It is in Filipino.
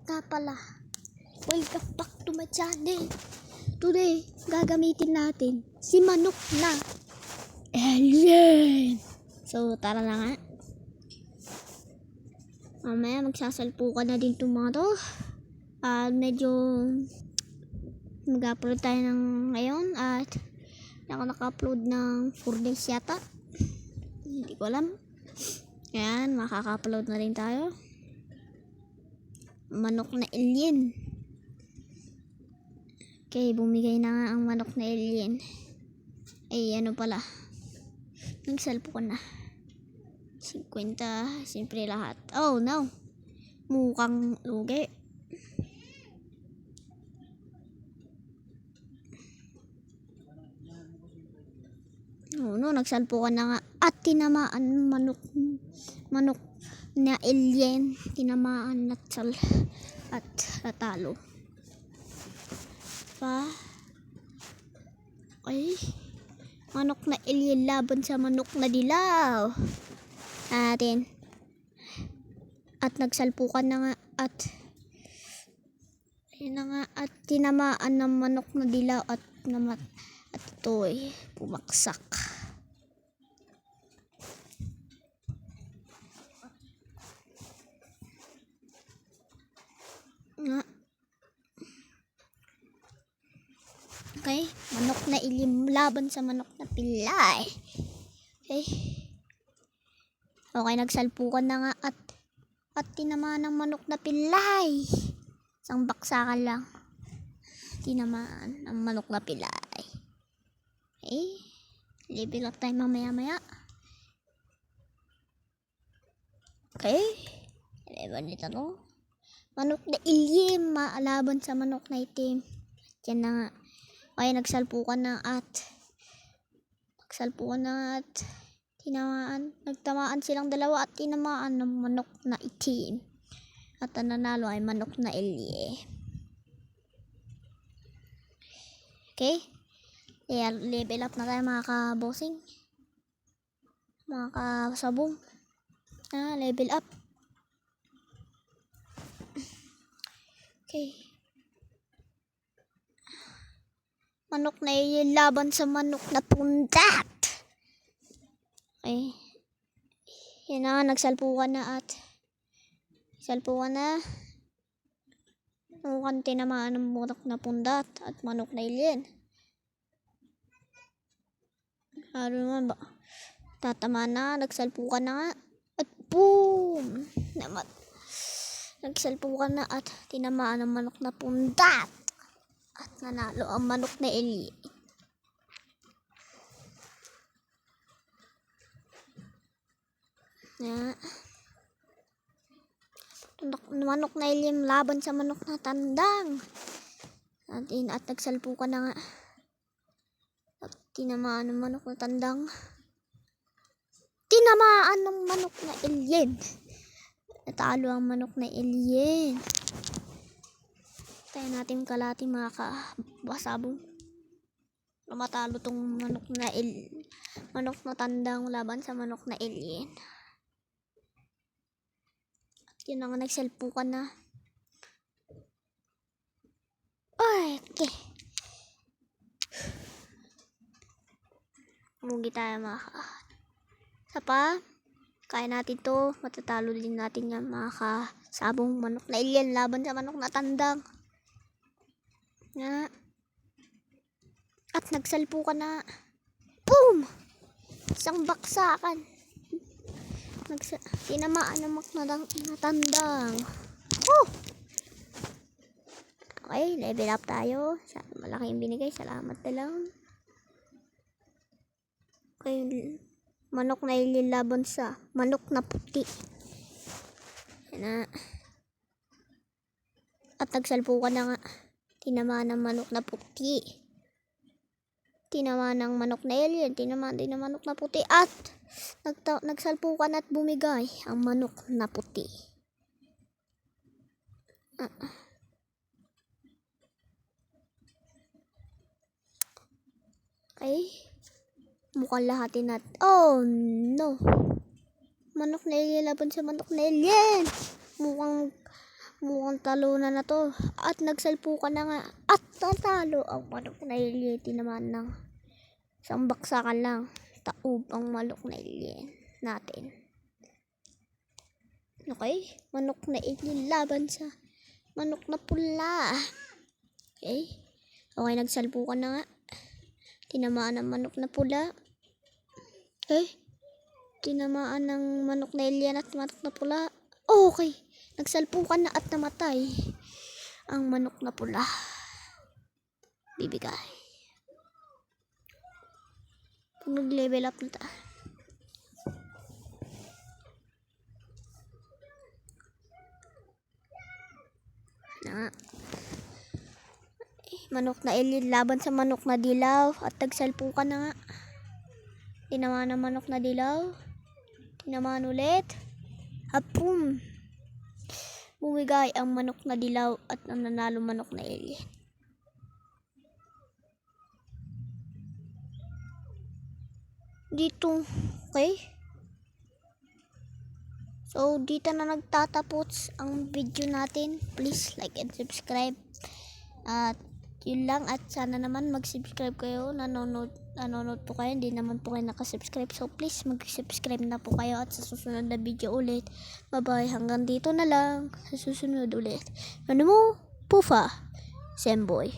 nga pala, welcome back to my channel. Today, gagamitin natin si manok na alien. So, tara na nga. Mamaya magsasalpukan na din itong mga to. Medyo mag-upload tayo ng ngayon at ako naka-upload ng 4 days yata. Hindi ko alam. Ayan, makaka-upload na rin tayo. Manok na alien. Okay, bumigay na nga ang manok na alien. Ay, ano pala. Nagsalpukan na. 50, siyempre lahat. Oh, no. Mukhang lugi. Oh, no, nagsalpukan na nga. At tinamaan manok na alien. Tinamaan at natalo. Okay. Manok na alien laban sa manok na dilaw. Natin. At nagsalpukan na nga at tinamaan ng manok na dilaw at ito'y pumaksak. Okay, manok na ilim laban sa manok na pilay. Okay. Okay, nagsalpukan na nga at tinamaan ng manok na pilay. Isang baksakan lang. Tinamaan ng manok na pilay. Okay. Level up tayo mamaya-maya. Okay. Level nito to. Manok na ilim laban sa manok na itim. Yan na nga. Okay, nagsalpukan na at nagtamaan silang dalawa at tinamaan ng manok na itim. At ang nanalo ay manok na alien. Okay? Level up na tayo mga kabosing. Mga kasabong. Level up. Okay. Manok na alien laban sa manok na pundat. Okay. Yan na, nagsalpukan na mukhang tinamaan ng manok na pundat at manok na alien. Ano naman ba? Tatamaan na, nagsalpukan na nga. At boom! Nagsalpukan na at tinamaan ng manok na pundat. At nanalo ang manok na alien. Manok na alien laban sa manok na tandang. At nagsalpukan na nga. At tinamaan ng manok na tandang. Tinamaan ng manok na alien. Natalo ang manok na alien. Tayo natin kalati mga kabasabong. Matalo tong manok na tandang laban sa manok na alien. At yun na nga, nagsalpukan na. Okay. Mugi tayo mga kaya natin to. Matatalo din natin yan mga kasabong. Manok na alien laban sa manok na tandang. At nagsalpukan na. Boom! Isang baksakan. Tinamaan ng manok na tandang. Okay, level up tayo. Malaki yung binigay. Salamat na lang. Okay, manok na alien laban sa manok na puti. Yan na. At nagsalpukan na nga. Tinamaan ng manok na puti. Tinamaan ng manok na alien. Tinamaan din ng manok na puti. At nagsalpukan at bumigay ang manok na puti. Okay. Mukhang lahatin natin. Oh no. Manok na alien laban sa manok na alien. Mukhang Mukhang talunan na to. At nagsalpukan na nga. At tatalo ang manok na alien. Tinamaan ng isang baksakan lang. Taob ang manok na alien natin. Okay? Manok na alien laban sa manok na pula. Okay? Okay, nagsalpukan na nga. Tinamaan ng manok na pula. Okay? Tinamaan ng manok na alien at manok na pula. Okay. Nagsalpukan na at namatay ang manok na pula. Bibigay. Pag nag-level up na tayo. Manok na alien laban sa manok na dilaw at nagsalpukan na nga. Tinamaan ng manok na dilaw. Tinamaan ulit. Hapum. Bumigay ang manok na dilaw at ang nanalo manok na alien. Dito, okay? So, dito na nagtatapos ang video natin. Please like and subscribe. At yun lang, at sana naman mag-subscribe kayo. Nanonood po kayo, hindi naman po kayo nakasubscribe. So please mag-subscribe na po kayo at sa susunod na video ulit. Bye-bye, hanggang dito na lang. Sa susunod ulit. Ano mo? Pufa, Semboy.